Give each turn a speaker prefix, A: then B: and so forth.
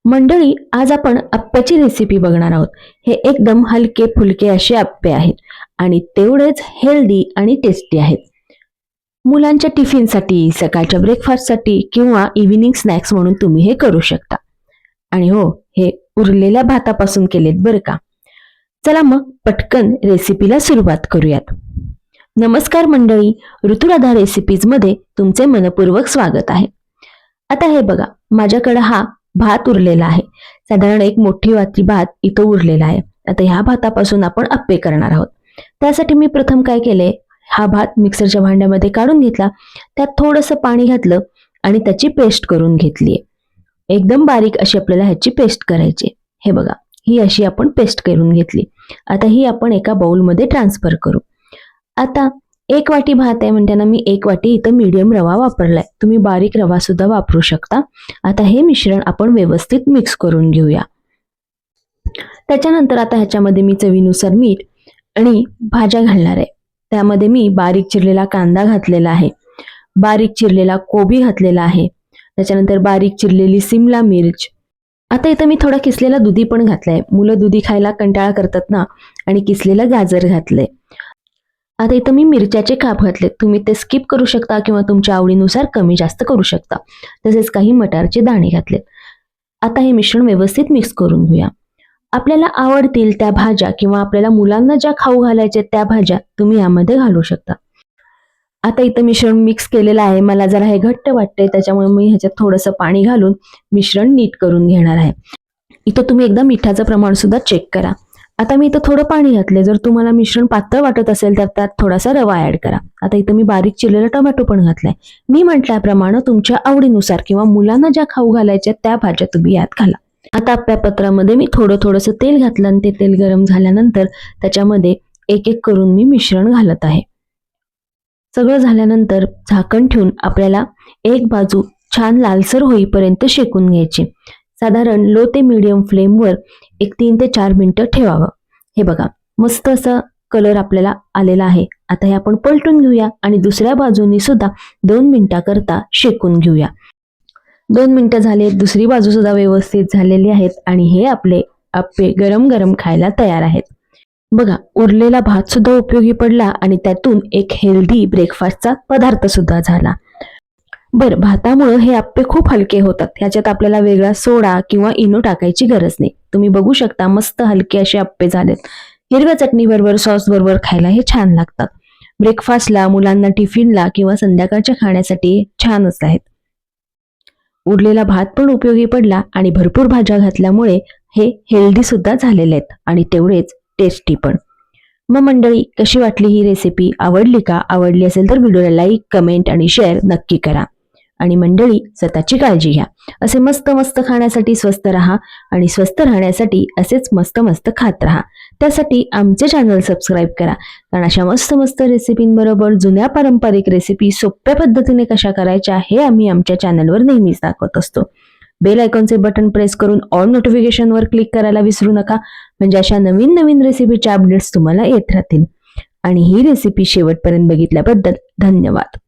A: मंडळी, आज आपण अप्प्याची रेसिपी बघणार आहोत. हे एकदम हलके फुलके असे अप्पे आहेत आणि तेवढेच हेल्दी आणि टेस्टी आहेत. मुलांच्या टिफिनसाठी, सकाळच्या ब्रेकफास्टसाठी किंवा इव्हिनिंग स्नॅक्स म्हणून तुम्ही हे करू शकता. आणि हो, हे उरलेल्या भातापासून केलेत बरं का. चला मग पटकन रेसिपीला सुरुवात करूयात. नमस्कार मंडळी, ऋतुराधा रेसिपीज मध्ये तुमचे मनपूर्वक स्वागत आहे. आता हे बघा, माझ्याकडे हा भात उरलेला आहे. साधारण एक मोठी वाटी भात इथं उरलेला आहे. आता ह्या भातापासून आपण अप्पे करणार आहोत. त्यासाठी मी प्रथम काय केले, हा भात मिक्सरच्या भांड्यामध्ये काढून घेतला. त्यात थोडंसं पाणी घातलं आणि त्याची पेस्ट करून घेतली. एकदम बारीक अशी आपल्याला ह्याची पेस्ट करायची. हे बघा, ही अशी आपण पेस्ट करून घेतली. आता ही आपण एका बाउलमध्ये ट्रान्सफर करू. आता एक वाटी भात आहे म्हणताना मी एक वाटी इथं मीडियम रवा वापरलाय. तुम्ही बारीक रवा सुद्धा वापरू शकता. आता हे मिश्रण आपण व्यवस्थित मिक्स करून घेऊया. त्याच्यानंतर आता ह्याच्यामध्ये मी चवीनुसार मीठ आणि भाज्या घालणार आहे. त्यामध्ये मी बारीक चिरलेला कांदा घातलेला आहे, बारीक चिरलेला कोबी घातलेला आहे, त्याच्यानंतर बारीक चिरलेली सिमला मिर्च. आता इथं मी थोडा किसलेला दुधी पण घातलाय. मुलं दुधी खायला कंटाळा करतात ना, आणि किसलेलं गाजर घातलंय. आता इथं मी मिरच्याचे काप घातले. तुम्ही ते स्किप करू शकता किंवा तुमच्या आवडीनुसार कमी जास्त करू शकता. तसेच काही मटारचे दाणे घातले. आता हे मिश्रण व्यवस्थित मिक्स करून घेऊया. आपल्याला आवडतील त्या भाज्या किंवा आपल्याला मुलांना ज्या खाऊ घालायच्या त्या भाज्या तुम्ही यामध्ये घालू शकता. आता इथं मिश्रण मिक्स केलेलं आहे. मला जरा हे घट्ट वाटते, त्याच्यामुळे मी ह्याच्यात थोडंसं पाणी घालून मिश्रण नीट करून घेणार आहे. इथं तुम्ही एकदा मिठाचं प्रमाण सुद्धा चेक करा. आता मी इथं थोडं पाणी घातले. जर तुम्हाला मिश्रण पातळ वाटत असेल तर त्यात थोडासा रवा ऍड करा. आता इथं मी बारीक चिरलेला टोमॅटो पण घातलाय. मी म्हटल्याप्रमाणे तुमच्या आवडीनुसार किंवा मुलांना ज्या खाऊ घालायच्या त्या भाज्या तुम्ही यात घाला. आता अप्प्यापात्रामध्ये मी थोडंसं तेल घातलं आणि ते तेल गरम झाल्यानंतर त्याच्यामध्ये एक एक करून मी मिश्रण घालत आहे. सगळं झाल्यानंतर झाकण ठेवून आपल्याला एक बाजू छान लालसर होईपर्यंत शेकून घ्यायची. साधारण लो ते मीडियम फ्लेमवर एक 3 ते 4 मिनिटं ठेवावं. हे बघा, मस्त असं कलर आपल्याला आलेला आहे. आता हे आपण पलटून घेऊया आणि दुसऱ्या बाजूनी सुद्धा 2 मिनिटाकरता शेकून घेऊया. 2 मिनिटं झाले, दुसरी बाजू सुद्धा व्यवस्थित झालेली आहेत आणि हे आपले अप्पे गरम गरम खायला तयार आहेत. बघा, उरलेला भात सुद्धा उपयोगी पडला आणि त्यातून एक हेल्दी ब्रेकफास्टचा पदार्थ सुद्धा झाला. बरं, भातामुळे हे अप्पे खूप हलके होतात. ह्याच्यात आपल्याला वेगळा सोडा किंवा इनो टाकायची गरज नाही. तुम्ही बघू शकता, मस्त हलके असे अप्पे झालेत. हिरव्या चटणी बरोबर, सॉस बरोबर खायला हे छान लागतात. ब्रेकफास्टला, मुलांना टिफिनला किंवा संध्याकाळच्या खाण्यासाठी छानच आहेत. उरलेला भात पण उपयोगी पडला आणि भरपूर भाज्या घातल्यामुळे हे हेल्दी सुद्धा झालेले आहेत आणि तेवढेच टेस्टी पण. मग मंडळी, कशी वाटली ही रेसिपी? आवडली का? आवडली असेल तर व्हिडिओला लाईक, कमेंट आणि शेअर नक्की करा. आणि मंडळी, स्वतःची काळजी घ्या. असे मस्त मस्त खाण्यासाठी स्वस्थ राहा आणि स्वस्थ राहण्यासाठी असेच मस्त मस्त खात राहा. त्यासाठी आमचे चॅनल सबस्क्राईब करा, कारण अशा मस्त मस्त रेसिपींबरोबर जुन्या पारंपरिक रेसिपी सोप्या पद्धतीने कशा करायच्या हे आम्ही आमच्या चॅनलवर नेहमीच दाखवत असतो. बेल आयकॉनचे बटन प्रेस करून ऑल नोटिफिकेशनवर क्लिक करायला विसरू नका, म्हणजे अशा नवीन नवीन रेसिपीच्या अपडेट्स तुम्हाला येत राहतील. आणि ही रेसिपी शेवटपर्यंत बघितल्याबद्दल धन्यवाद.